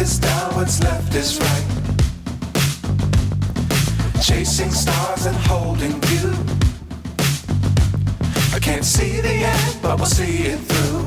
is down, what's left is right. Chasing stars and holding you. I can't see the end, but we'll see it through.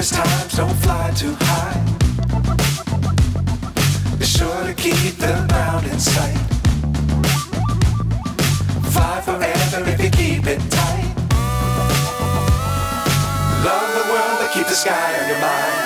Times don't fly too high. Be sure to keep the ground in sight. Fly forever if you keep it tight. Love the world, but keep the sky on your mind.